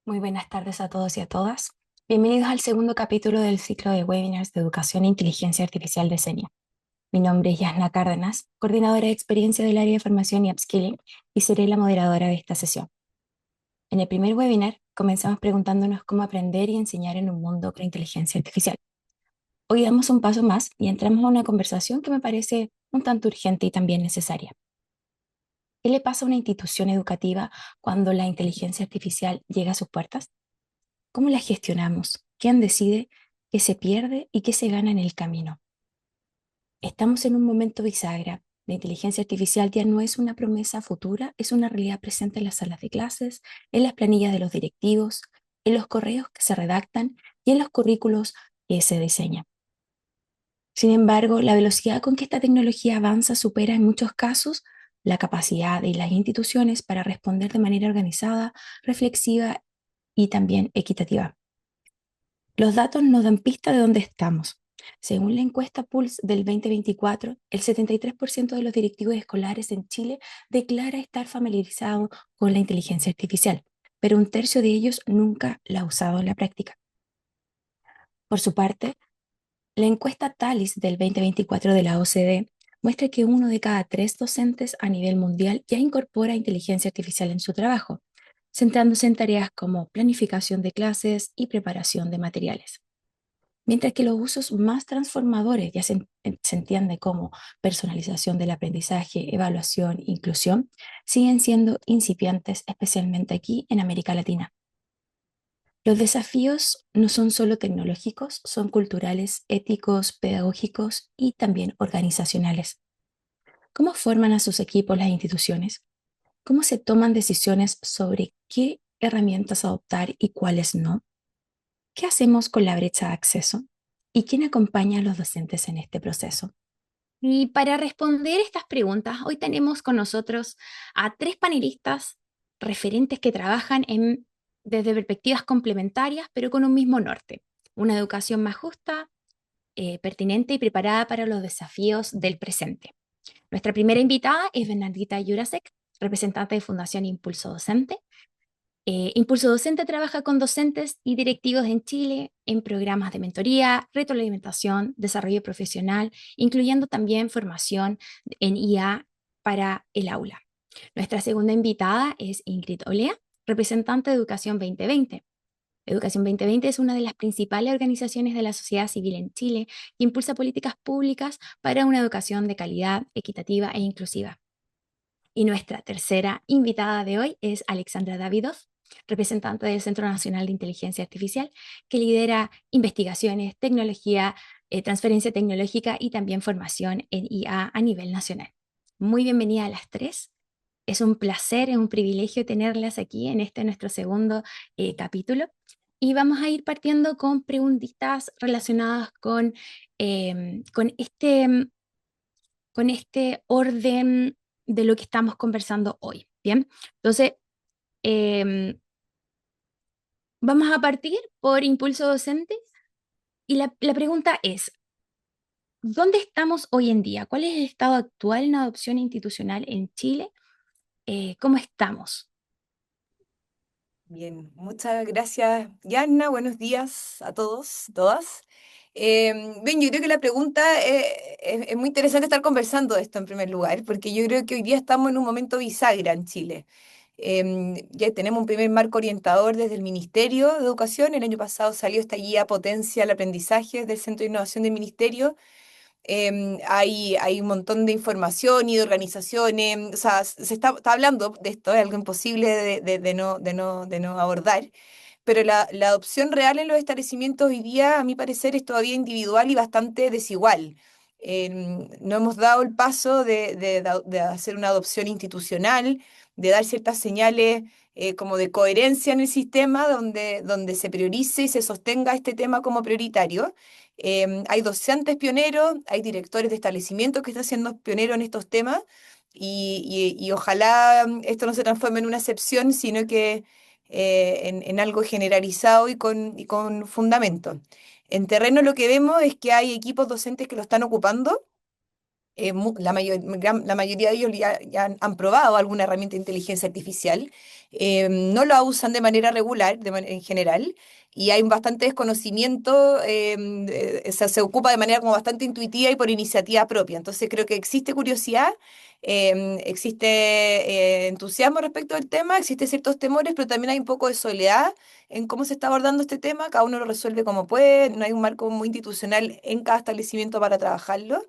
Muy buenas tardes a todos y a todas. Bienvenidos al segundo capítulo del ciclo de webinars de Educación e Inteligencia Artificial de Senia. Mi nombre es Yasna Cárdenas, coordinadora de experiencia del área de formación y upskilling, y seré la moderadora de esta sesión. En el primer webinar comenzamos preguntándonos cómo aprender y enseñar en un mundo con inteligencia artificial. Hoy damos un paso más y entramos a una conversación que me parece un tanto urgente y también necesaria. ¿Qué le pasa a una institución educativa cuando la inteligencia artificial llega a sus puertas? ¿Cómo la gestionamos? ¿Quién decide qué se pierde y qué se gana en el camino? Estamos en un momento bisagra. La inteligencia artificial ya no es una promesa futura, es una realidad presente en las salas de clases, en las planillas de los directivos, en los correos que se redactan y en los currículos que se diseñan. Sin embargo, la velocidad con que esta tecnología avanza supera en muchos casos la capacidad de las instituciones para responder de manera organizada, reflexiva y también equitativa. Los datos nos dan pista de dónde estamos. Según la encuesta Pulse del 2024, el 73% de los directivos escolares en Chile declara estar familiarizado con la inteligencia artificial, pero un tercio de ellos nunca la ha usado en la práctica. Por su parte, la encuesta TALIS del 2024 de la OCDE muestra que uno de cada tres docentes a nivel mundial ya incorpora inteligencia artificial en su trabajo, centrándose en tareas como planificación de clases y preparación de materiales. Mientras que los usos más transformadores ya se entiende como personalización del aprendizaje, evaluación, inclusión, siguen siendo incipientes, especialmente aquí en América Latina. Los desafíos no son solo tecnológicos, son culturales, éticos, pedagógicos y también organizacionales. ¿Cómo forman a sus equipos las instituciones? ¿Cómo se toman decisiones sobre qué herramientas adoptar y cuáles no? ¿Qué hacemos con la brecha de acceso? ¿Y quién acompaña a los docentes en este proceso? Y para responder estas preguntas, hoy tenemos con nosotros a tres panelistas referentes que trabajan desde perspectivas complementarias, pero con un mismo norte: una educación más justa, pertinente y preparada para los desafíos del presente. Nuestra primera invitada es Bernardita Jurasek, representante de Fundación Impulso Docente. Impulso Docente trabaja con docentes y directivos en Chile en programas de mentoría, retroalimentación, desarrollo profesional, incluyendo también formación en IA para el aula. Nuestra segunda invitada es Ingrid Olea, representante de Educación 2020. Educación 2020 es una de las principales organizaciones de la sociedad civil en Chile que impulsa políticas públicas para una educación de calidad, equitativa e inclusiva. Y nuestra tercera invitada de hoy es Alexandra Davidov, representante del Centro Nacional de Inteligencia Artificial, que lidera investigaciones, tecnología, transferencia tecnológica y también formación en IA a nivel nacional. Muy bienvenida a las tres. Es un placer, es un privilegio tenerlas aquí en este nuestro segundo capítulo. Y vamos a ir partiendo con preguntitas relacionadas con este orden de lo que estamos conversando hoy. Bien, entonces em, vamos a partir por impulso docente y la pregunta es: ¿dónde estamos hoy en día? ¿Cuál es el estado actual en adopción institucional en Chile? ¿Cómo estamos? Bien, muchas gracias, Yanna. Buenos días a todos, todas. Bien, yo creo que la pregunta es muy interesante estar conversando de esto en primer lugar, porque yo creo que hoy día estamos en un momento bisagra en Chile. Ya tenemos un primer marco orientador desde el Ministerio de Educación. El año pasado salió esta guía Potencia el Aprendizaje del Centro de Innovación del Ministerio. Hay un montón de información y de organizaciones, o sea, está hablando de esto, es algo imposible de no abordar, pero la adopción real en los establecimientos hoy día, a mi parecer, es todavía individual y bastante desigual. No hemos dado el paso de hacer una adopción institucional, de dar ciertas señales como de coherencia en el sistema, donde se priorice y se sostenga este tema como prioritario. Hay docentes pioneros, hay directores de establecimientos que están siendo pioneros en estos temas y ojalá esto no se transforme en una excepción, sino que en algo generalizado y con fundamento. En terreno lo que vemos es que hay equipos docentes que lo están ocupando. la mayoría de ellos ya han probado alguna herramienta de inteligencia artificial, no la usan de manera regular, en general, y hay un bastante desconocimiento, o sea, se ocupa de manera como bastante intuitiva y por iniciativa propia. Entonces creo que existe curiosidad, existe entusiasmo respecto al tema, existen ciertos temores, pero también hay un poco de soledad en cómo se está abordando este tema, cada uno lo resuelve como puede, no hay un marco muy institucional en cada establecimiento para trabajarlo.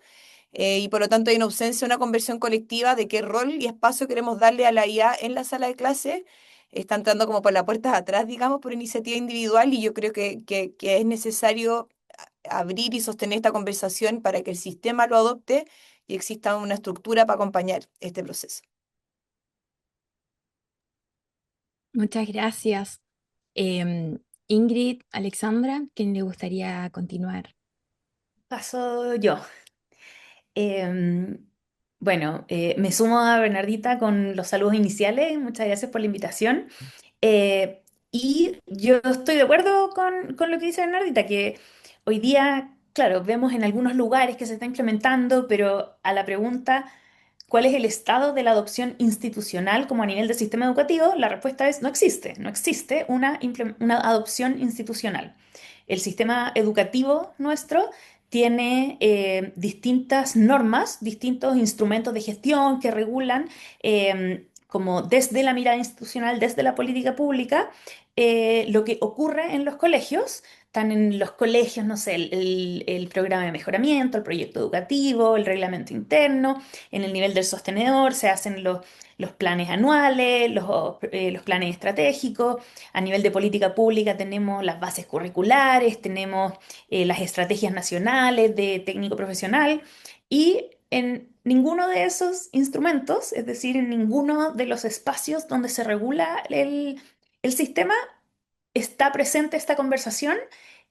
Y por lo tanto hay una ausencia, una conversión colectiva de qué rol y espacio queremos darle a la IA en la sala de clase. Está entrando como por la puerta de atrás, digamos, por iniciativa individual y yo creo que es necesario abrir y sostener esta conversación para que el sistema lo adopte y exista una estructura para acompañar este proceso. Muchas gracias. Ingrid, Alexandra, ¿quién le gustaría continuar? Paso yo. Em, bueno, me sumo a Bernardita con los saludos iniciales. Muchas gracias por la invitación. Eh, y yo estoy de acuerdo con lo que dice Bernardita, que hoy día, claro, vemos en algunos lugares que se está implementando, pero a la pregunta, ¿cuál es el estado de la adopción institucional como a nivel del sistema educativo? La respuesta es no existe, no existe una adopción institucional. El sistema educativo nuestro tiene distintas normas, distintos instrumentos de gestión que regulan, como desde la mirada institucional, desde la política pública, lo que ocurre en los colegios. Están en los colegios, no sé, el programa de mejoramiento, el proyecto educativo, el reglamento interno. En el nivel del sostenedor se hacen los planes anuales, los planes estratégicos. A nivel de política pública tenemos las bases curriculares, tenemos las estrategias nacionales de técnico profesional y en ninguno de esos instrumentos, es decir, en ninguno de los espacios donde se regula el sistema, está presente esta conversación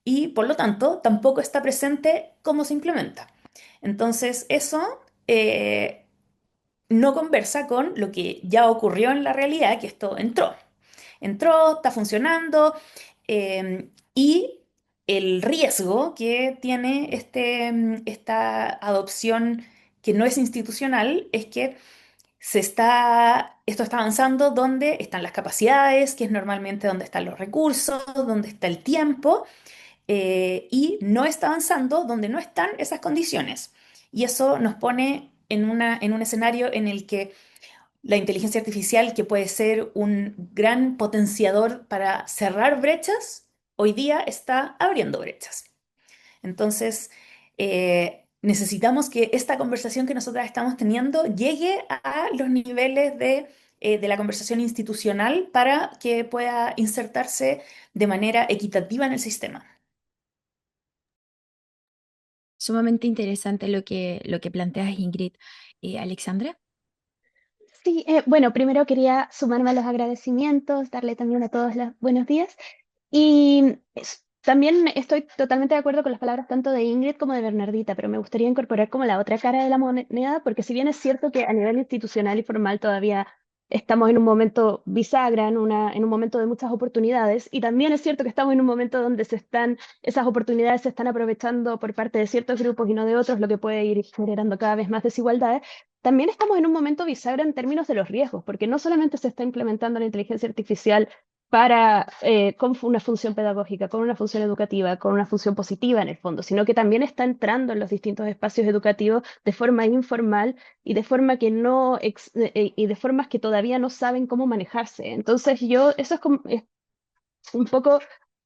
y por lo tanto tampoco está presente cómo se implementa. Entonces, eso no conversa con lo que ya ocurrió en la realidad, que esto entró, está funcionando, y el riesgo que tiene esta adopción que no es institucional es que esto está avanzando donde están las capacidades, que es normalmente donde están los recursos, donde está el tiempo, y no está avanzando donde no están esas condiciones. Y eso nos pone en un escenario en el que la inteligencia artificial, que puede ser un gran potenciador para cerrar brechas, hoy día está abriendo brechas. Entonces, necesitamos que esta conversación que nosotras estamos teniendo llegue a los niveles de la conversación institucional para que pueda insertarse de manera equitativa en el sistema. Sumamente interesante lo que planteas, Ingrid. Alexandra. Sí, bueno, primero quería sumarme a los agradecimientos, darle también a todos los buenos días. Y también estoy totalmente de acuerdo con las palabras tanto de Ingrid como de Bernardita, pero me gustaría incorporar como la otra cara de la moneda, porque si bien es cierto que a nivel institucional y formal todavía estamos en un momento bisagra, en un momento de muchas oportunidades, y también es cierto que estamos en un momento donde esas oportunidades se están aprovechando por parte de ciertos grupos y no de otros, lo que puede ir generando cada vez más desigualdades. También estamos en un momento bisagra en términos de los riesgos, porque no solamente se está implementando la inteligencia artificial con una función pedagógica, con una función educativa, con una función positiva en el fondo, sino que también está entrando en los distintos espacios educativos de forma informal y de forma que y de formas que todavía no saben cómo manejarse. Entonces, eso es un poco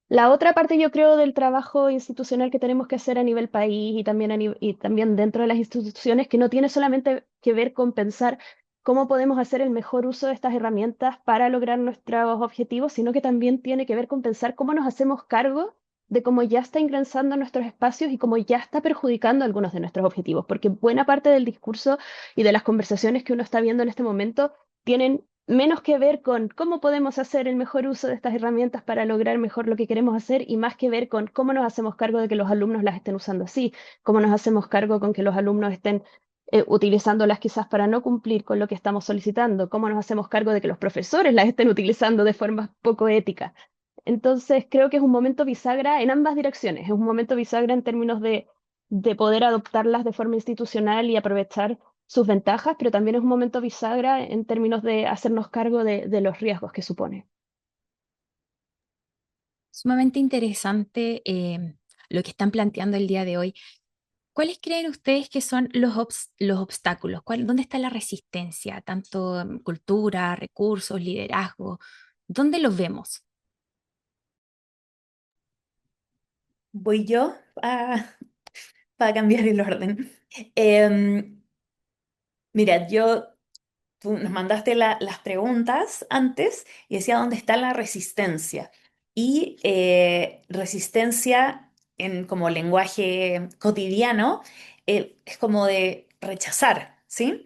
la otra parte, yo creo, del trabajo institucional que tenemos que hacer a nivel país y también, y también dentro de las instituciones, que no tiene solamente que ver con pensar cómo podemos hacer el mejor uso de estas herramientas para lograr nuestros objetivos, sino que también tiene que ver con pensar cómo nos hacemos cargo de cómo ya está ingresando en nuestros espacios y cómo ya está perjudicando algunos de nuestros objetivos, porque buena parte del discurso y de las conversaciones que uno está viendo en este momento tienen menos que ver con cómo podemos hacer el mejor uso de estas herramientas para lograr mejor lo que queremos hacer y más que ver con cómo nos hacemos cargo de que los alumnos las estén usando así, cómo nos hacemos cargo con que los alumnos estén utilizándolas quizás para no cumplir con lo que estamos solicitando, cómo nos hacemos cargo de que los profesores las estén utilizando de forma poco ética. Entonces creo que es un momento bisagra en ambas direcciones, es un momento bisagra en términos de poder adoptarlas de forma institucional y aprovechar sus ventajas, pero también es un momento bisagra en términos de hacernos cargo de los riesgos que supone. Sumamente interesante lo que están planteando el día de hoy. ¿Cuáles creen ustedes que son los obstáculos? ¿Dónde está la resistencia? Tanto cultura, recursos, liderazgo. ¿Dónde los vemos? Voy yo para cambiar el orden. Em, Mira, tú nos mandaste las preguntas antes y decía dónde está la resistencia. Y resistencia en como lenguaje cotidiano es como de rechazar, ¿sí?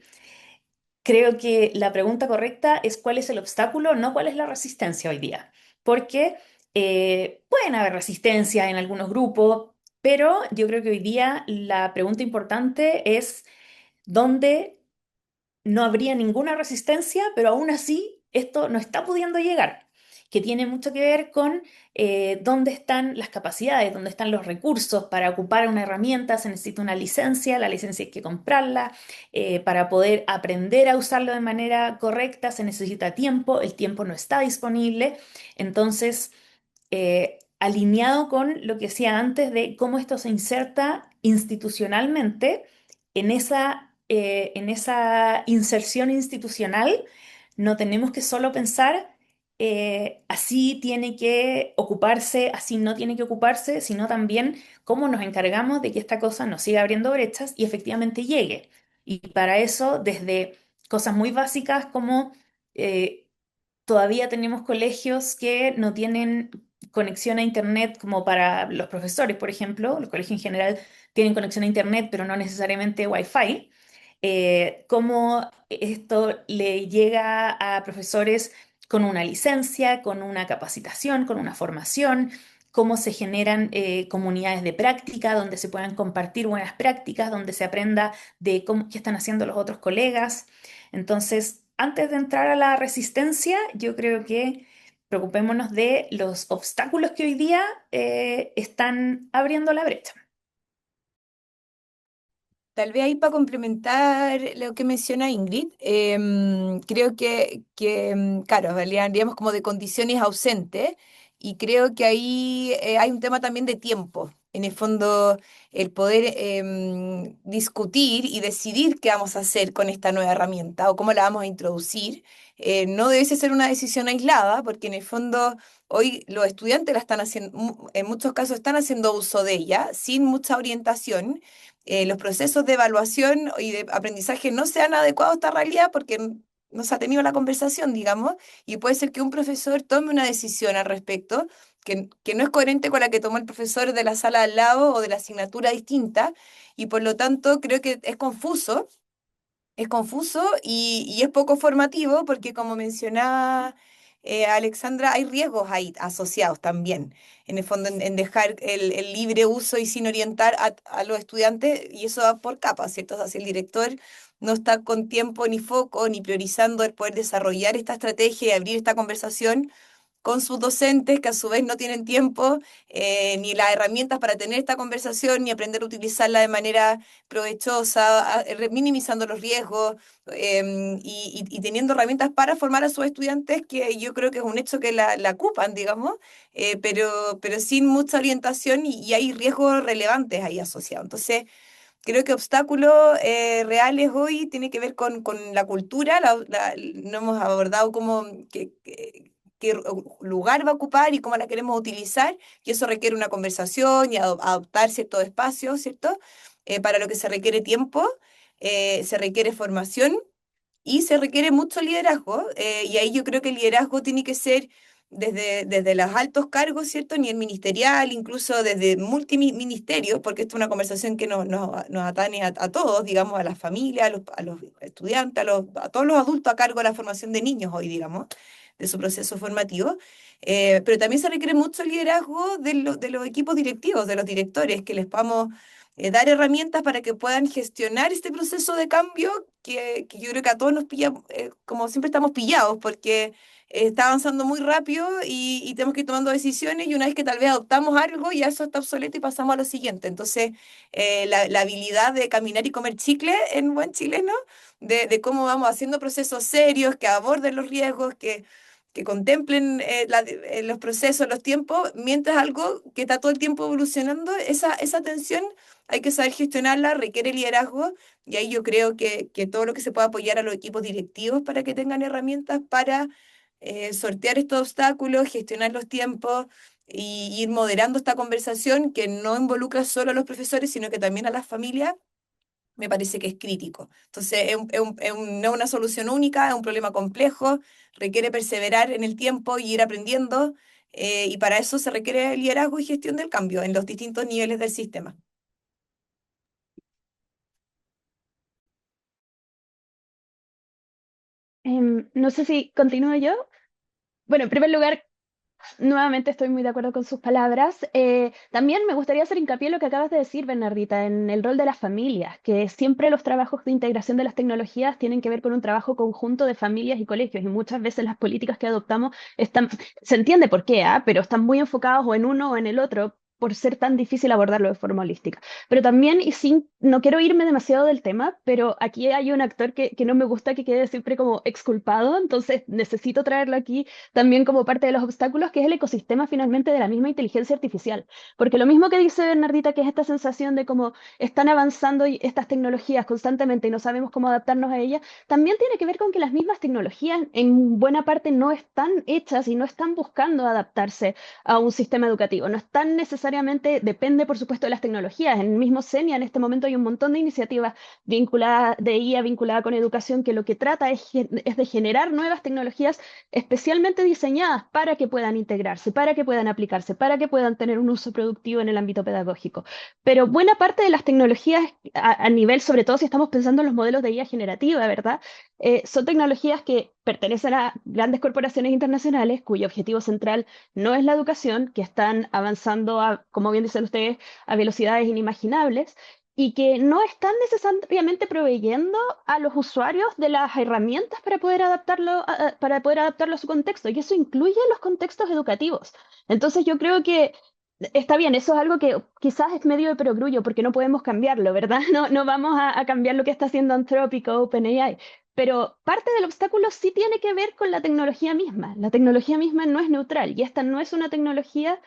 Creo que la pregunta correcta es cuál es el obstáculo, no cuál es la resistencia hoy día. Porque pueden haber resistencia en algunos grupos, pero yo creo que hoy día la pregunta importante es dónde no habría ninguna resistencia, pero aún así esto no está pudiendo llegar, que tiene mucho que ver con dónde están las capacidades, dónde están los recursos para ocupar una herramienta. Se necesita una licencia, la licencia hay que comprarla, para poder aprender a usarlo de manera correcta se necesita tiempo, el tiempo no está disponible, entonces alineado con lo que decía antes de cómo esto se inserta institucionalmente, en esa inserción institucional, no tenemos que solo pensar así tiene que ocuparse, así no tiene que ocuparse, sino también cómo nos encargamos de que esta cosa nos siga abriendo brechas y efectivamente llegue. Y para eso, desde cosas muy básicas como eh, todavía tenemos colegios que no tienen conexión a Internet como para los profesores, por ejemplo. Los colegios en general tienen conexión a Internet, pero no necesariamente Wi-Fi. Cómo esto le llega a profesores con una licencia, con una capacitación, con una formación, cómo se generan comunidades de práctica donde se puedan compartir buenas prácticas, donde se aprenda de qué están haciendo los otros colegas. Entonces, antes de entrar a la resistencia, yo creo que preocupémonos de los obstáculos que hoy día están abriendo la brecha. Tal vez ahí para complementar lo que menciona Ingrid, creo que claro, hablaríamos como de condiciones ausentes y creo que ahí hay un tema también de tiempo. En el fondo, el poder discutir y decidir qué vamos a hacer con esta nueva herramienta o cómo la vamos a introducir, no debe ser una decisión aislada, porque en el fondo hoy los estudiantes la están haciendo, en muchos casos están haciendo uso de ella sin mucha orientación. Los procesos de evaluación y de aprendizaje no se han adecuado a esta realidad porque no se ha tenido la conversación, digamos, y puede ser que un profesor tome una decisión al respecto que no es coherente con la que tomó el profesor de la sala al lado o de la asignatura distinta, y por lo tanto creo que es confuso y es poco formativo porque, como mencionaba Alexandra, hay riesgos ahí asociados también, en el fondo, en dejar el libre uso y sin orientar a los estudiantes, y eso va por capas, ¿cierto? O sea, si el director no está con tiempo ni foco ni priorizando el poder desarrollar esta estrategia y abrir esta conversación con sus docentes, que a su vez no tienen tiempo ni las herramientas para tener esta conversación, ni aprender a utilizarla de manera provechosa, minimizando los riesgos, y teniendo herramientas para formar a sus estudiantes, que yo creo que es un hecho que la ocupan, digamos, pero sin mucha orientación y hay riesgos relevantes ahí asociados. Entonces, creo que obstáculos reales hoy tiene que ver con la cultura. No hemos abordado cómo, qué lugar va a ocupar y cómo la queremos utilizar, y eso requiere una conversación y adoptar ciertos espacios, ¿cierto? Para lo que se requiere tiempo, se requiere formación y se requiere mucho liderazgo, y ahí yo creo que el liderazgo tiene que ser desde los altos cargos, ¿cierto? Ni el ministerial, incluso desde multiministerios, porque esto es una conversación que nos atañe a todos, digamos, a las familias, a los estudiantes, a todos los adultos a cargo de la formación de niños hoy, digamos, de su proceso formativo. Pero también se requiere mucho liderazgo de los equipos directivos, de los directores, que les podamos dar herramientas para que puedan gestionar este proceso de cambio que yo creo que a todos nos pilla, como siempre estamos pillados, porque está avanzando muy rápido y tenemos que ir tomando decisiones y una vez que tal vez adoptamos algo, ya eso está obsoleto y pasamos a lo siguiente. Entonces, la habilidad de caminar y comer chicle en buen chileno, de cómo vamos haciendo procesos serios que aborden los riesgos, que contemplen los procesos, los tiempos, mientras algo que está todo el tiempo evolucionando, esa tensión hay que saber gestionarla, requiere liderazgo, y ahí yo creo que todo lo que se pueda apoyar a los equipos directivos para que tengan herramientas para sortear estos obstáculos, gestionar los tiempos y ir moderando esta conversación que no involucra solo a los profesores, sino que también a las familias, me parece que es crítico. Entonces, no es una solución única, es un problema complejo, requiere perseverar en el tiempo y ir aprendiendo, y para eso se requiere liderazgo y gestión del cambio en los distintos niveles del sistema. No sé si continúo yo. Bueno, en primer lugar, nuevamente estoy muy de acuerdo con sus palabras. También me gustaría hacer hincapié en lo que acabas de decir, Bernardita, en el rol de las familias, que siempre los trabajos de integración de las tecnologías tienen que ver con un trabajo conjunto de familias y colegios, y muchas veces las políticas que adoptamos están, se entiende por qué, pero están muy enfocados o en uno o en el otro, por ser tan difícil abordarlo de forma holística. Pero también, y sin, no quiero irme demasiado del tema, pero aquí hay un actor que no me gusta que quede siempre como exculpado, entonces necesito traerlo aquí también como parte de los obstáculos, que es el ecosistema finalmente de la misma inteligencia artificial. Porque lo mismo que dice Bernardita, que es esta sensación de cómo están avanzando estas tecnologías constantemente y no sabemos cómo adaptarnos a ellas, también tiene que ver con que las mismas tecnologías en buena parte no están hechas y no están buscando adaptarse a un sistema educativo. No están necesariamente, depende por supuesto de las tecnologías. En el mismo CENIA en este momento hay un montón de iniciativas vinculadas, de IA vinculada con educación, que lo que trata es de generar nuevas tecnologías especialmente diseñadas para que puedan integrarse, para que puedan aplicarse, para que puedan tener un uso productivo en el ámbito pedagógico. Pero buena parte de las tecnologías a nivel, sobre todo si estamos pensando en los modelos de IA generativa, ¿verdad? Son tecnologías que pertenecen a grandes corporaciones internacionales cuyo objetivo central no es la educación, que están avanzando, como bien dicen ustedes, a velocidades inimaginables y que no están necesariamente proveyendo a los usuarios de las herramientas para poder para poder adaptarlo a su contexto. Y eso incluye los contextos educativos. Entonces yo creo que está bien, eso es algo que quizás es medio de perogrullo porque no podemos cambiarlo, ¿verdad? No vamos a cambiar lo que está haciendo Anthropic o OpenAI. Pero parte del obstáculo sí tiene que ver con la tecnología misma. La tecnología misma no es neutral y esta no es una tecnología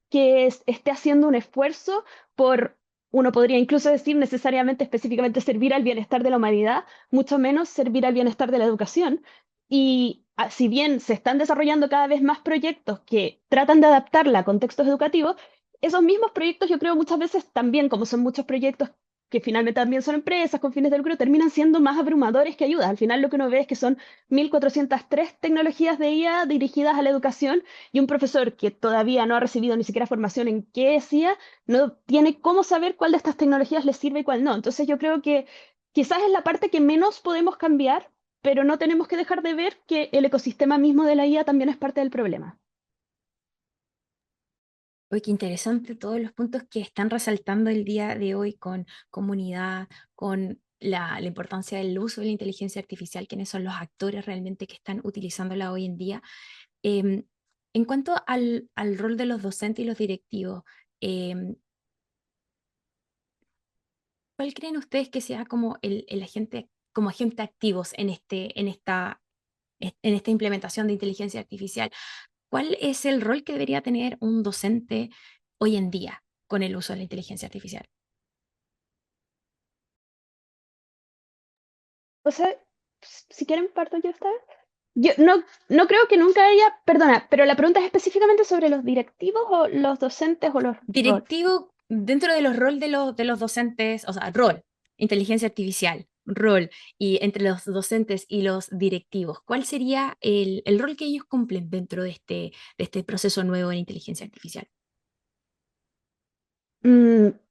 que esté haciendo un esfuerzo por, uno podría incluso decir necesariamente, específicamente, servir al bienestar de la humanidad, mucho menos servir al bienestar de la educación. Y si bien se están desarrollando cada vez más proyectos que tratan de adaptarla a contextos educativos, esos mismos proyectos yo creo muchas veces también, como son muchos proyectos que finalmente también son empresas con fines de lucro, terminan siendo más abrumadores que ayudas. Al final lo que uno ve es que son 1.403 tecnologías de IA dirigidas a la educación y un profesor que todavía no ha recibido ni siquiera formación en qué es IA, no tiene cómo saber cuál de estas tecnologías le sirve y cuál no. Entonces yo creo que quizás es la parte que menos podemos cambiar, pero no tenemos que dejar de ver que el ecosistema mismo de la IA también es parte del problema. Oye, qué interesante todos los puntos que están resaltando el día de hoy con comunidad, con la importancia del uso de la inteligencia artificial, quiénes son los actores realmente que están utilizándola hoy en día. Em, en cuanto al rol de los docentes y los directivos, em, ¿cuál creen ustedes que sea como el agente, como agente activos en en esta implementación de inteligencia artificial? ¿Cuál es el rol que debería tener un docente hoy en día con el uso de la inteligencia artificial? O sea, si quieren parto yo esta vez. Yo no creo que nunca haya, perdona, pero la pregunta es específicamente sobre los directivos o los docentes o los roles. Directivo dentro de los roles de los docentes, o sea, rol, inteligencia artificial, rol, y entre los docentes y los directivos, ¿cuál sería el rol que ellos cumplen dentro de este proceso nuevo en inteligencia artificial?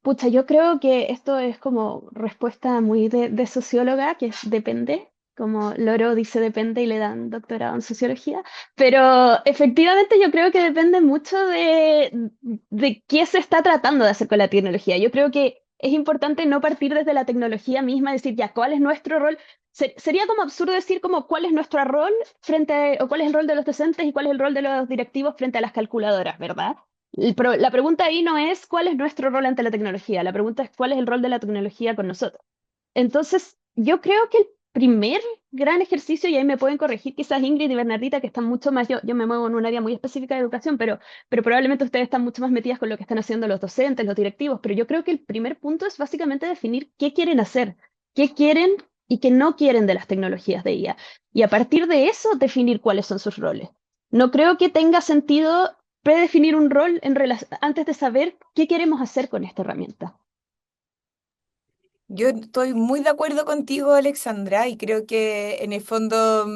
Pucha, yo creo que esto es como respuesta muy de socióloga, que es depende, como Loro dice depende y le dan doctorado en sociología, pero efectivamente yo creo que depende mucho de qué se está tratando de hacer con la tecnología. Yo creo que es importante no partir desde la tecnología misma, decir, ya, ¿cuál es nuestro rol? Sería como absurdo decir como cuál es nuestro rol o cuál es el rol de los docentes y cuál es el rol de los directivos frente a las calculadoras, ¿verdad? La pregunta ahí no es cuál es nuestro rol ante la tecnología, la pregunta es cuál es el rol de la tecnología con nosotros. Entonces, yo creo que el primer gran ejercicio, y ahí me pueden corregir quizás Ingrid y Bernardita, que están mucho más, yo me muevo en un área muy específica de educación, pero probablemente ustedes están mucho más metidas con lo que están haciendo los docentes, los directivos, pero yo creo que el primer punto es básicamente definir qué quieren hacer, qué quieren y qué no quieren de las tecnologías de IA. Y a partir de eso, definir cuáles son sus roles. No creo que tenga sentido predefinir un rol antes de saber qué queremos hacer con esta herramienta. Yo estoy muy de acuerdo contigo, Alexandra, y creo que en el fondo,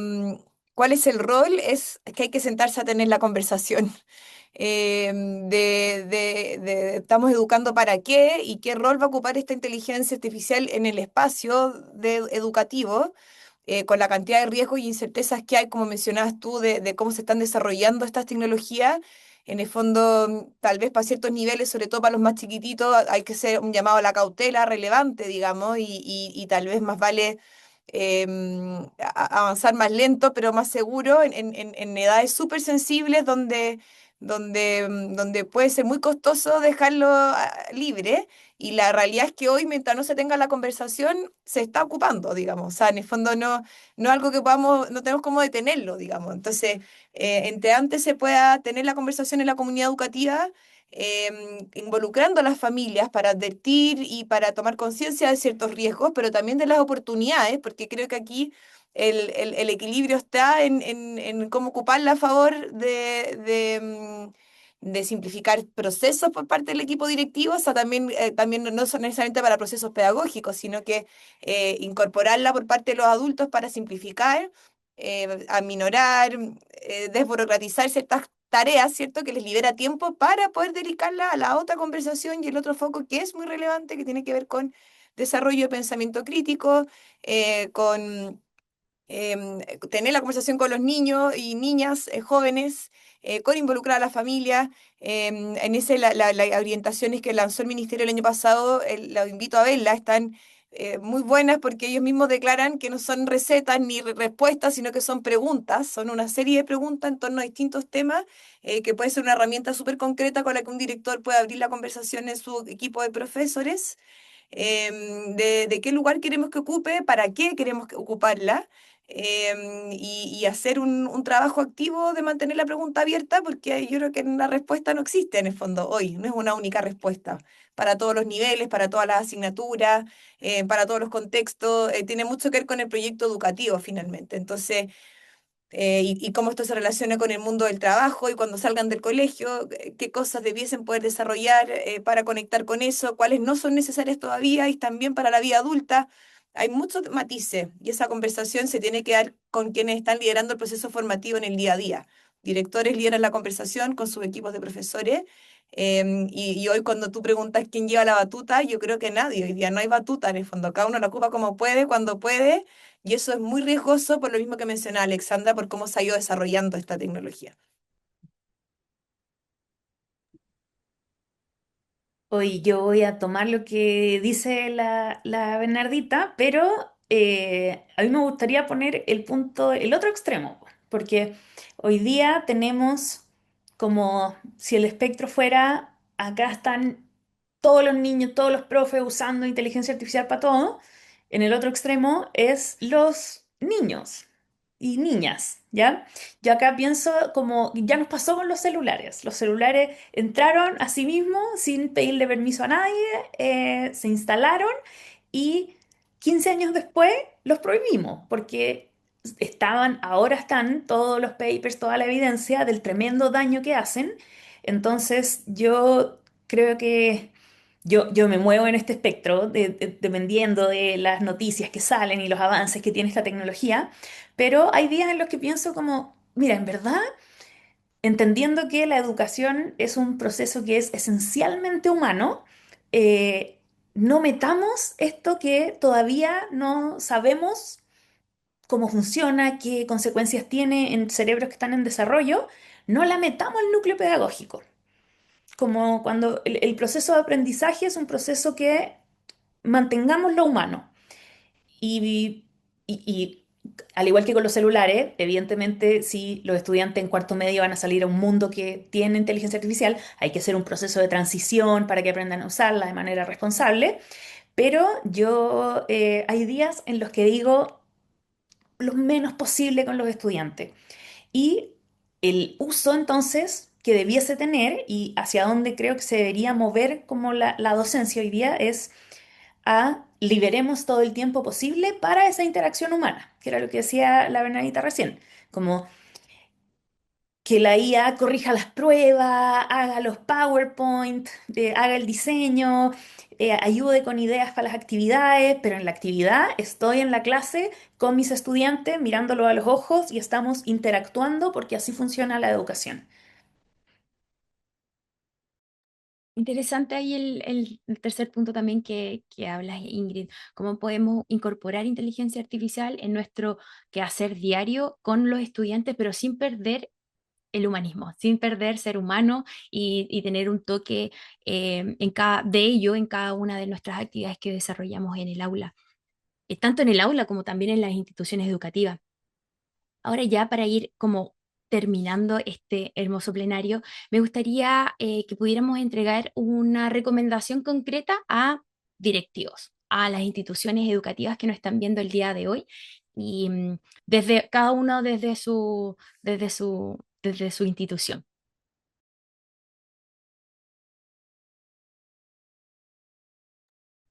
¿cuál es el rol? Es que hay que sentarse a tener la conversación estamos educando para qué y qué rol va a ocupar esta inteligencia artificial en el espacio educativo, con la cantidad de riesgos y incertezas que hay, como mencionabas tú, de cómo se están desarrollando estas tecnologías. En el fondo, tal vez para ciertos niveles, sobre todo para los más chiquititos, hay que hacer un llamado a la cautela relevante, digamos, y tal vez más vale avanzar más lento, pero más seguro en edades súper sensibles donde puede ser muy costoso dejarlo libre. Y la realidad es que hoy, mientras no se tenga la conversación, se está ocupando, digamos. O sea, en el fondo no es algo que podamos, no tenemos cómo detenerlo, digamos. Entonces, entre antes se pueda tener la conversación en la comunidad educativa, involucrando a las familias para advertir y para tomar conciencia de ciertos riesgos, pero también de las oportunidades, porque creo que aquí el equilibrio está en cómo ocuparla a favor de simplificar procesos por parte del equipo directivo, o sea, también no son necesariamente para procesos pedagógicos, sino que incorporarla por parte de los adultos para simplificar, aminorar, desburocratizar ciertas tareas, ¿cierto? Que les libera tiempo para poder dedicarla a la otra conversación y el otro foco que es muy relevante, que tiene que ver con desarrollo de pensamiento crítico, con tener la conversación con los niños y niñas jóvenes, con involucrar a la familia. En ese, las orientaciones que lanzó el ministerio el año pasado, los invito a verlas, están muy buenas porque ellos mismos declaran que no son recetas ni respuestas, sino que son preguntas, son una serie de preguntas en torno a distintos temas, que puede ser una herramienta súper concreta con la que un director puede abrir la conversación en su equipo de profesores, de qué lugar queremos que ocupe, para qué queremos que ocuparla, y hacer un trabajo activo de mantener la pregunta abierta, porque yo creo que la respuesta no existe en el fondo hoy, no es una única respuesta para todos los niveles, para todas las asignaturas, para todos los contextos, tiene mucho que ver con el proyecto educativo finalmente. Entonces, y cómo esto se relaciona con el mundo del trabajo y cuando salgan del colegio, qué cosas debiesen poder desarrollar para conectar con eso, cuáles no son necesarias todavía y también para la vida adulta. Hay muchos matices y esa conversación se tiene que dar con quienes están liderando el proceso formativo en el día a día. Directores lideran la conversación con sus equipos de profesores, y hoy cuando tú preguntas quién lleva la batuta, yo creo que nadie, hoy día no hay batuta en el fondo, cada uno la ocupa como puede, cuando puede, y eso es muy riesgoso por lo mismo que mencionaba Alexandra, por cómo se ha ido desarrollando esta tecnología. Hoy yo voy a tomar lo que dice la Bernardita, pero a mí me gustaría poner el punto, el otro extremo, porque hoy día tenemos como si el espectro fuera, acá están todos los niños, todos los profes usando inteligencia artificial para todo. En el otro extremo es los niños y niñas, ¿ya? Yo acá pienso como ya nos pasó con los celulares. Los celulares entraron a sí mismos sin pedirle permiso a nadie, se instalaron y 15 años después los prohibimos porque ahora están todos los papers, toda la evidencia del tremendo daño que hacen. Entonces yo creo que yo me muevo en este espectro dependiendo de las noticias que salen y los avances que tiene esta tecnología, pero hay días en los que pienso como, mira, en verdad, entendiendo que la educación es un proceso que es esencialmente humano, eh, no metamos esto que todavía no sabemos cómo funciona, qué consecuencias tiene en cerebros que están en desarrollo, no la metamos al núcleo pedagógico como cuando el proceso de aprendizaje es un proceso que mantengamos lo humano. Y al igual que con los celulares, evidentemente, si los estudiantes en cuarto medio van a salir a un mundo que tiene inteligencia artificial, hay que hacer un proceso de transición para que aprendan a usarla de manera responsable. Pero yo hay días en los que digo lo menos posible con los estudiantes. Y el uso entonces que debiese tener y hacia dónde creo que se debería mover como la docencia hoy día es a liberemos todo el tiempo posible para esa interacción humana, que era lo que decía la Bernadita recién, como que la IA corrija las pruebas, haga los PowerPoint, haga el diseño, ayude con ideas para las actividades, pero en la actividad estoy en la clase con mis estudiantes mirándolo a los ojos y estamos interactuando porque así funciona la educación. Interesante ahí el tercer punto también que hablas, Ingrid, cómo podemos incorporar inteligencia artificial en nuestro quehacer diario con los estudiantes, pero sin perder el humanismo, sin perder ser humano y tener un toque de ello en cada una de nuestras actividades que desarrollamos en el aula, tanto en el aula como también en las instituciones educativas. Ahora ya para ir como terminando este hermoso plenario, me gustaría que pudiéramos entregar una recomendación concreta a directivos, a las instituciones educativas que nos están viendo el día de hoy y desde cada uno desde su institución.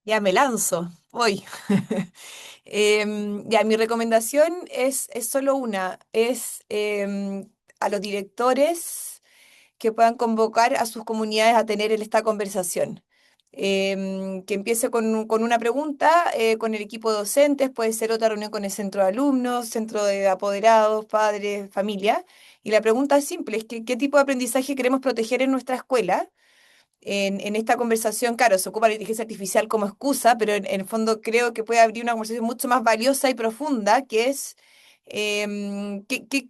Ya me lanzo, voy. Ya, mi recomendación es solo una, es a los directores que puedan convocar a sus comunidades a tener esta conversación. Que empiece con una pregunta con el equipo de docentes, puede ser otra reunión con el centro de alumnos, centro de apoderados, padres, familia. Y la pregunta es simple, es que, ¿qué tipo de aprendizaje queremos proteger en nuestra escuela? En esta conversación, claro, se ocupa la inteligencia artificial como excusa, pero en el fondo creo que puede abrir una conversación mucho más valiosa y profunda, que es qué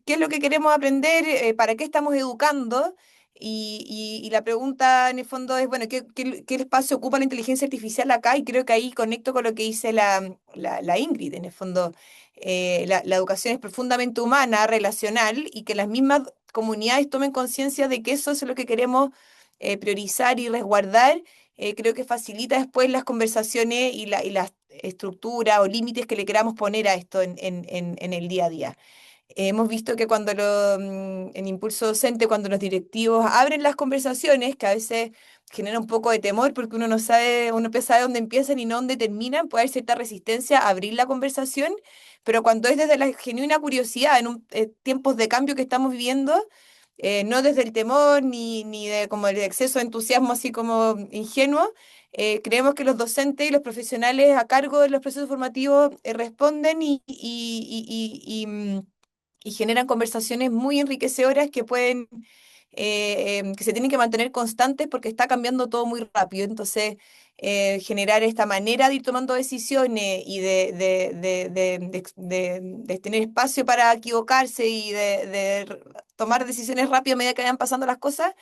es lo que queremos aprender, para qué estamos educando. Y la pregunta en el fondo es, bueno, ¿qué espacio ocupa la inteligencia artificial acá? Y creo que ahí conecto con lo que dice la Ingrid. En el fondo, la educación es profundamente humana, relacional, y que las mismas comunidades tomen conciencia de que eso es lo que queremos priorizar y resguardar. Creo que facilita después las conversaciones y las estructuras o límites que le queramos poner a esto en el día a día. Hemos visto que en Impulso Docente, cuando los directivos abren las conversaciones, que a veces genera un poco de temor porque uno no sabe, uno sabe dónde empiezan y no dónde terminan, puede haber cierta resistencia a abrir la conversación, pero cuando es desde la genuina curiosidad, tiempos de cambio que estamos viviendo, no desde el temor ni de como el exceso de entusiasmo así como ingenuo. Creemos que los docentes y los profesionales a cargo de los procesos formativos responden y generan conversaciones muy enriquecedoras que que se tienen que mantener constantes porque está cambiando todo muy rápido. Entonces, generar esta manera de ir tomando decisiones y de tener espacio para equivocarse y tomar decisiones rápido a medida que vayan pasando las cosas,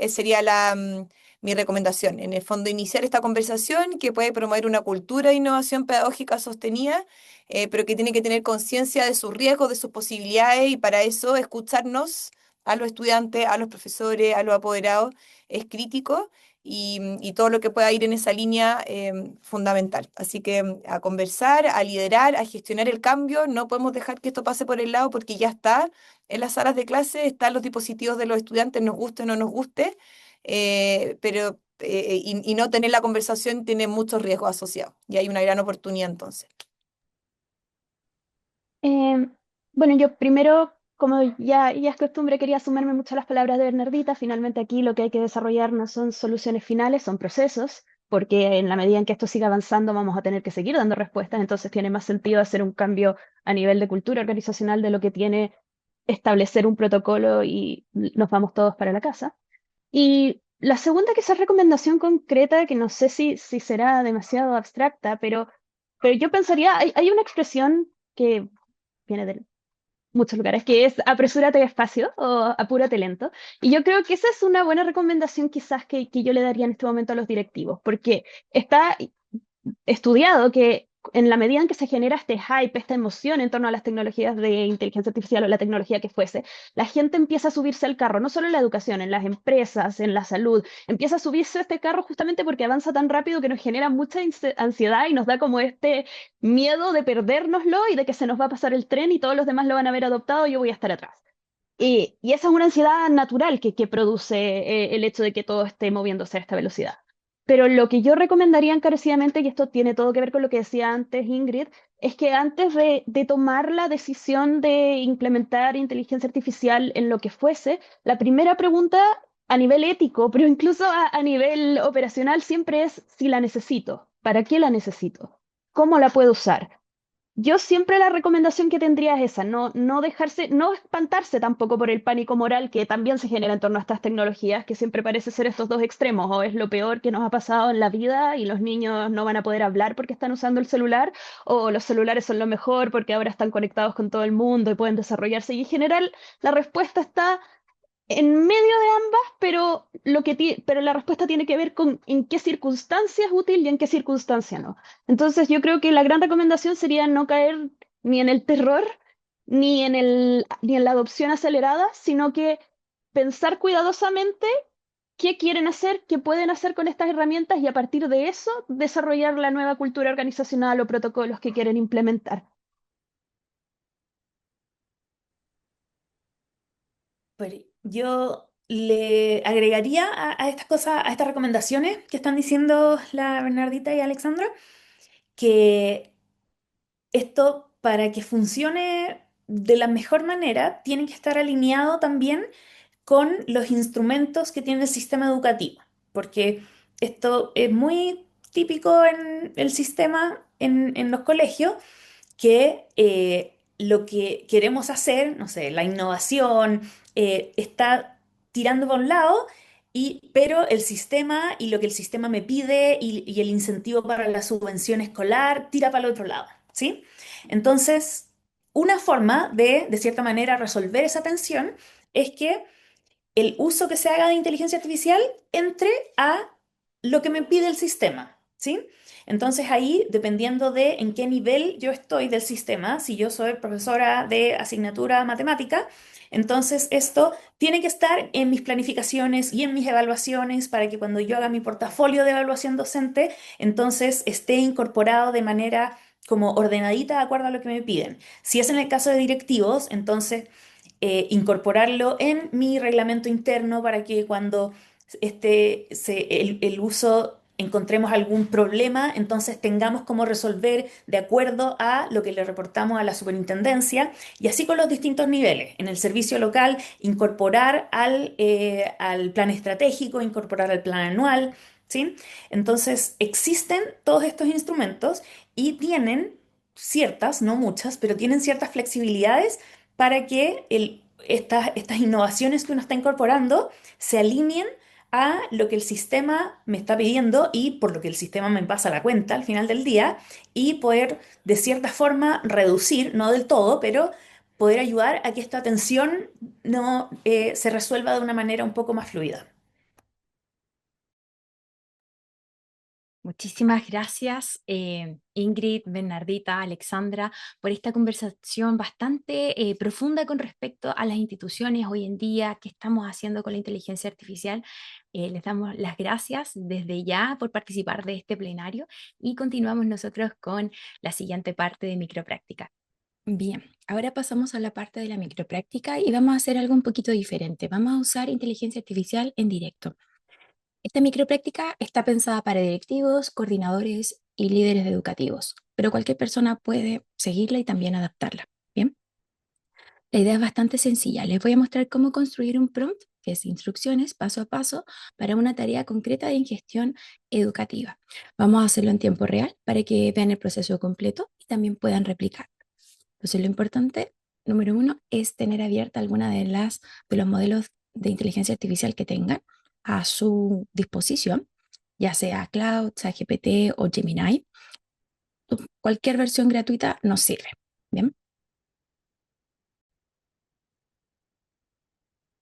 sería mi recomendación. En el fondo, iniciar esta conversación que puede promover una cultura de innovación pedagógica sostenida, pero que tiene que tener conciencia de sus riesgos, de sus posibilidades, y para eso escucharnos a los estudiantes, a los profesores, a los apoderados, es crítico, y todo lo que pueda ir en esa línea, fundamental. Así que a conversar, a liderar, a gestionar el cambio, no podemos dejar que esto pase por el lado porque ya está en las salas de clase, están los dispositivos de los estudiantes, nos guste o no nos guste, y no tener la conversación tiene muchos riesgos asociados, y hay una gran oportunidad entonces. Eh, bueno, yo primero, como ya es costumbre, quería sumarme mucho a las palabras de Bernardita. Finalmente aquí lo que hay que desarrollar no son soluciones finales, son procesos, porque en la medida en que esto siga avanzando vamos a tener que seguir dando respuestas, entonces tiene más sentido hacer un cambio a nivel de cultura organizacional de lo que tiene establecer un protocolo y nos vamos todos para la casa. Y la segunda, quizás recomendación concreta, que no sé si será demasiado abstracta, pero yo pensaría, hay una expresión que viene de muchos lugares, que es apresúrate despacio o apúrate lento. Y yo creo que esa es una buena recomendación quizás que yo le daría en este momento a los directivos, porque está estudiado que en la medida en que se genera este hype, esta emoción en torno a las tecnologías de inteligencia artificial o la tecnología que fuese, la gente empieza a subirse al carro, no solo en la educación, en las empresas, en la salud, empieza a subirse a este carro justamente porque avanza tan rápido que nos genera mucha ansiedad y nos da como este miedo de perdérnoslo y de que se nos va a pasar el tren y todos los demás lo van a haber adoptado y yo voy a estar atrás. Y esa es una ansiedad natural que produce el hecho de que todo esté moviéndose a esta velocidad. Pero lo que yo recomendaría encarecidamente, y esto tiene todo que ver con lo que decía antes Ingrid, es que antes de tomar la decisión de implementar inteligencia artificial en lo que fuese, la primera pregunta a nivel ético, pero incluso a nivel operacional, siempre es si la necesito, ¿para qué la necesito? ¿Cómo la puedo usar? Yo siempre la recomendación que tendría es esa, no dejarse, no espantarse tampoco por el pánico moral que también se genera en torno a estas tecnologías, que siempre parece ser estos dos extremos, o es lo peor que nos ha pasado en la vida y los niños no van a poder hablar porque están usando el celular, o los celulares son lo mejor porque ahora están conectados con todo el mundo y pueden desarrollarse. Y en general la respuesta está en medio de ambas, pero, pero la respuesta tiene que ver con en qué circunstancias es útil y en qué circunstancia no. Entonces yo creo que la gran recomendación sería no caer ni en el terror ni en la adopción acelerada, sino que pensar cuidadosamente qué quieren hacer, qué pueden hacer con estas herramientas y a partir de eso desarrollar la nueva cultura organizacional o protocolos que quieren implementar. Pero yo le agregaría a estas cosas, a estas recomendaciones que están diciendo la Bernardita y Alexandra, que esto para que funcione de la mejor manera tiene que estar alineado también con los instrumentos que tiene el sistema educativo, porque esto es muy típico en el sistema en los colegios que lo que queremos hacer, no sé, la innovación, está tirando por un lado, pero el sistema y lo que el sistema me pide y el incentivo para la subvención escolar tira para el otro lado, ¿sí? Entonces, una forma de cierta manera, resolver esa tensión es que el uso que se haga de inteligencia artificial entre a lo que me pide el sistema, ¿sí? Entonces ahí, dependiendo de en qué nivel yo estoy del sistema, si yo soy profesora de asignatura matemática, entonces esto tiene que estar en mis planificaciones y en mis evaluaciones para que cuando yo haga mi portafolio de evaluación docente, entonces esté incorporado de manera como ordenadita de acuerdo a lo que me piden. Si es en el caso de directivos, entonces incorporarlo en mi reglamento interno para que cuando el uso encontremos algún problema, entonces tengamos cómo resolver de acuerdo a lo que le reportamos a la superintendencia y así con los distintos niveles. En el servicio local, incorporar al plan estratégico, incorporar al plan anual, ¿sí? Entonces existen todos estos instrumentos y tienen ciertas, no muchas, pero tienen ciertas flexibilidades para que estas innovaciones que uno está incorporando se alineen a lo que el sistema me está pidiendo y por lo que el sistema me pasa la cuenta al final del día y poder de cierta forma reducir, no del todo, pero poder ayudar a que esta tensión no se resuelva de una manera un poco más fluida. Muchísimas gracias, Ingrid, Bernardita, Alexandra, por esta conversación bastante profunda con respecto a las instituciones hoy en día, qué estamos haciendo con la inteligencia artificial. Les damos las gracias desde ya por participar de este plenario y continuamos nosotros con la siguiente parte de micropráctica. Bien, ahora pasamos a la parte de la micropráctica y vamos a hacer algo un poquito diferente. Vamos a usar inteligencia artificial en directo. Esta micropráctica está pensada para directivos, coordinadores y líderes educativos, pero cualquier persona puede seguirla y también adaptarla. Bien, la idea es bastante sencilla. Les voy a mostrar cómo construir un prompt, que es instrucciones paso a paso para una tarea concreta de ingestión educativa. Vamos a hacerlo en tiempo real para que vean el proceso completo y también puedan replicar. Entonces, lo importante, número uno, es tener abierta alguna de los modelos de inteligencia artificial que tengan a su disposición, ya sea Cloud, ChatGPT o Gemini. Cualquier versión gratuita nos sirve. Bien.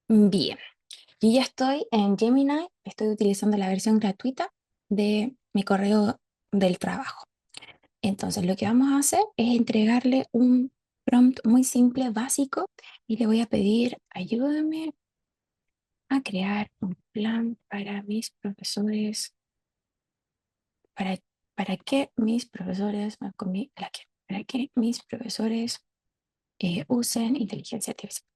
Bien. Yo ya estoy en Gemini, estoy utilizando la versión gratuita de mi correo del trabajo. Entonces, lo que vamos a hacer es entregarle un prompt muy simple, básico, y le voy a pedir, ayúdame a crear un plan para mis profesores, para, para que mis profesores, para que mis profesores usen inteligencia artificial.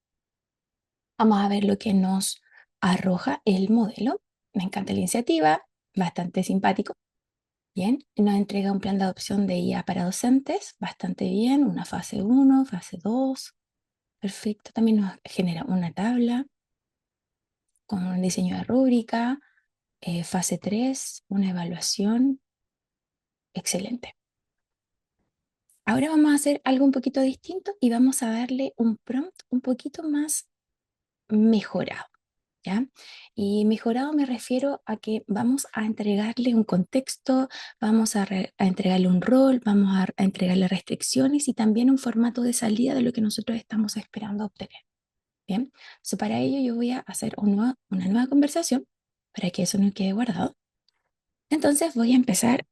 Vamos a ver lo que nos arroja el modelo. Me encanta la iniciativa, bastante simpático. Bien, nos entrega un plan de adopción de IA para docentes, bastante bien, una fase 1, fase 2, perfecto. También nos genera una tabla con un diseño de rúbrica, fase 3, una evaluación, excelente. Ahora vamos a hacer algo un poquito distinto y vamos a darle un prompt un poquito más mejorado, ¿ya? Y mejorado me refiero a que vamos a entregarle un contexto, vamos a entregarle un rol, vamos a entregarle restricciones y también un formato de salida de lo que nosotros estamos esperando obtener. Bien, para ello yo voy a hacer una nueva conversación para que eso no quede guardado. Entonces voy a empezar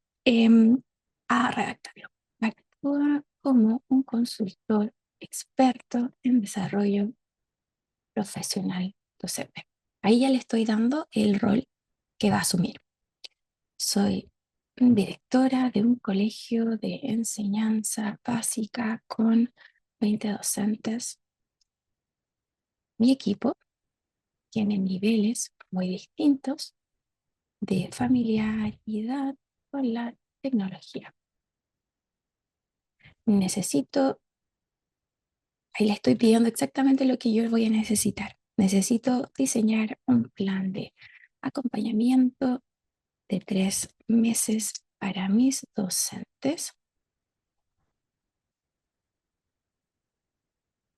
a redactarlo. Actúa como un consultor experto en desarrollo profesional docente. Ahí ya le estoy dando el rol que va a asumir. Soy directora de un colegio de enseñanza básica con 20 docentes. Mi equipo tiene niveles muy distintos de familiaridad con la tecnología. Necesito, ahí le estoy pidiendo exactamente lo que yo voy a necesitar. Necesito diseñar un plan de acompañamiento de 3 meses para mis docentes,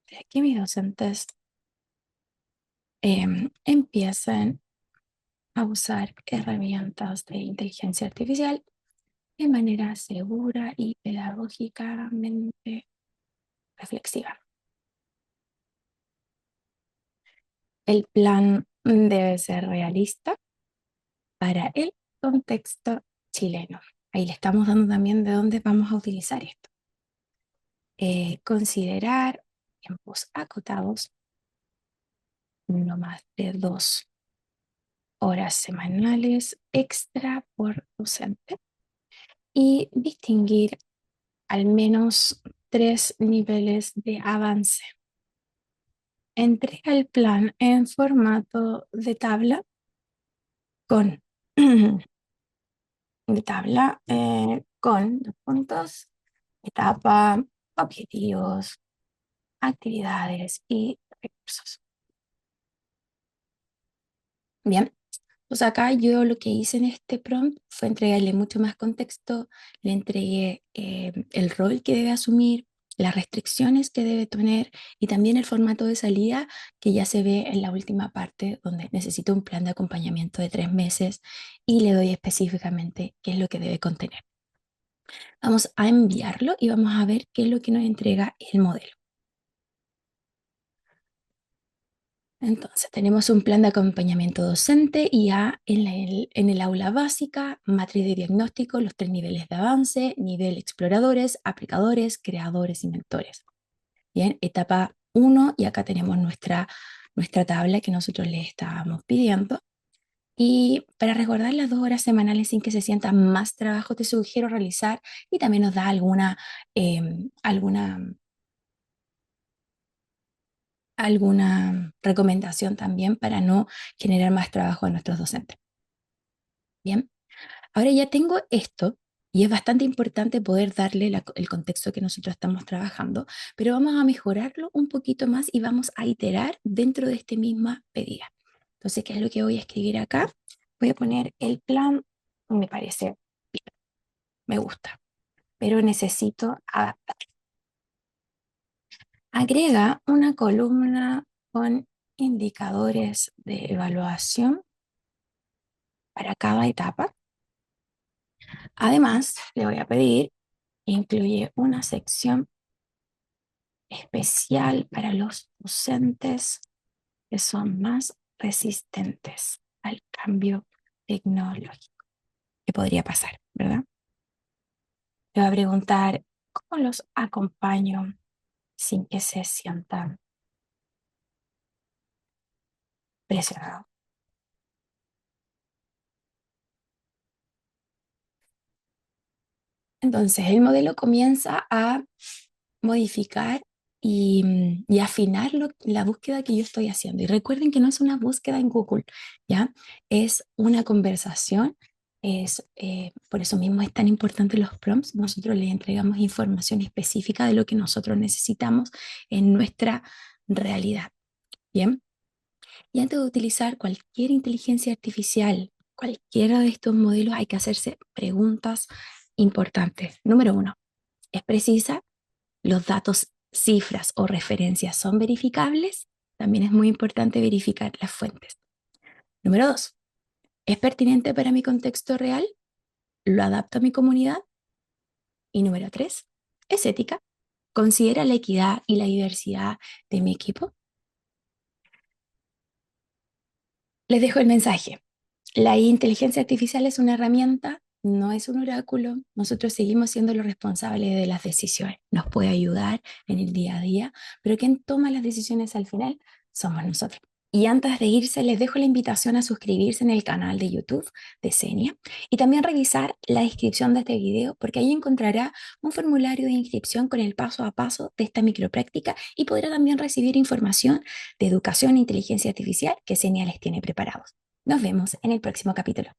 para que mis docentes empiecen a usar herramientas de inteligencia artificial de manera segura y pedagógicamente reflexiva. El plan debe ser realista para el contexto chileno. Ahí le estamos dando también de dónde vamos a utilizar esto. Considerar tiempos acotados, no más de 2 horas semanales extra por docente y distinguir al menos 3 niveles de avance. Entrega el plan en formato de tabla con, con 2 puntos, etapa, objetivos, actividades y recursos. Bien, pues acá yo lo que hice en este prompt fue entregarle mucho más contexto, le entregué el rol que debe asumir, las restricciones que debe tener y también el formato de salida que ya se ve en la última parte donde necesito un plan de acompañamiento de 3 meses y le doy específicamente qué es lo que debe contener. Vamos a enviarlo y vamos a ver qué es lo que nos entrega el modelo. Entonces, tenemos un plan de acompañamiento docente IA en el aula básica, matriz de diagnóstico, los 3 niveles de avance, nivel exploradores, aplicadores, creadores y mentores. Bien, etapa 1, y acá tenemos nuestra tabla que nosotros les estábamos pidiendo. Y para recordar las 2 horas semanales sin que se sienta más trabajo, te sugiero realizar y también nos da alguna recomendación también para no generar más trabajo a nuestros docentes. Bien, ahora ya tengo esto y es bastante importante poder darle el contexto que nosotros estamos trabajando, pero vamos a mejorarlo un poquito más y vamos a iterar dentro de esta misma pedida. Entonces, ¿qué es lo que voy a escribir acá? Voy a poner el plan, me parece bien, me gusta, pero necesito adaptar. Agrega una columna con indicadores de evaluación para cada etapa. Además, le voy a pedir, incluye una sección especial para los docentes que son más resistentes al cambio tecnológico que podría pasar, ¿verdad? Le voy a preguntar, ¿cómo los acompaño sin que se sientan presionados? Entonces, el modelo comienza a modificar y afinar la búsqueda que yo estoy haciendo. Y recuerden que no es una búsqueda en Google, ¿ya? Es una conversación. Por eso mismo es tan importante los prompts. Nosotros le entregamos información específica de lo que nosotros necesitamos en nuestra realidad. Bien. Y antes de utilizar cualquier inteligencia artificial, cualquiera de estos modelos, hay que hacerse preguntas importantes. Número uno, ¿es precisa? ¿Los datos, cifras o referencias son verificables? También es muy importante verificar las fuentes. Número dos, ¿es pertinente para mi contexto real? ¿Lo adapto a mi comunidad? Y número tres, ¿es ética? ¿Considera la equidad y la diversidad de mi equipo? Les dejo el mensaje. La inteligencia artificial es una herramienta, no es un oráculo. Nosotros seguimos siendo los responsables de las decisiones. Nos puede ayudar en el día a día, pero quien toma las decisiones al final somos nosotros. Y antes de irse, les dejo la invitación a suscribirse en el canal de YouTube de Senia y también revisar la descripción de este video, porque ahí encontrará un formulario de inscripción con el paso a paso de esta micropráctica y podrá también recibir información de educación e inteligencia artificial que Senia les tiene preparados. Nos vemos en el próximo capítulo.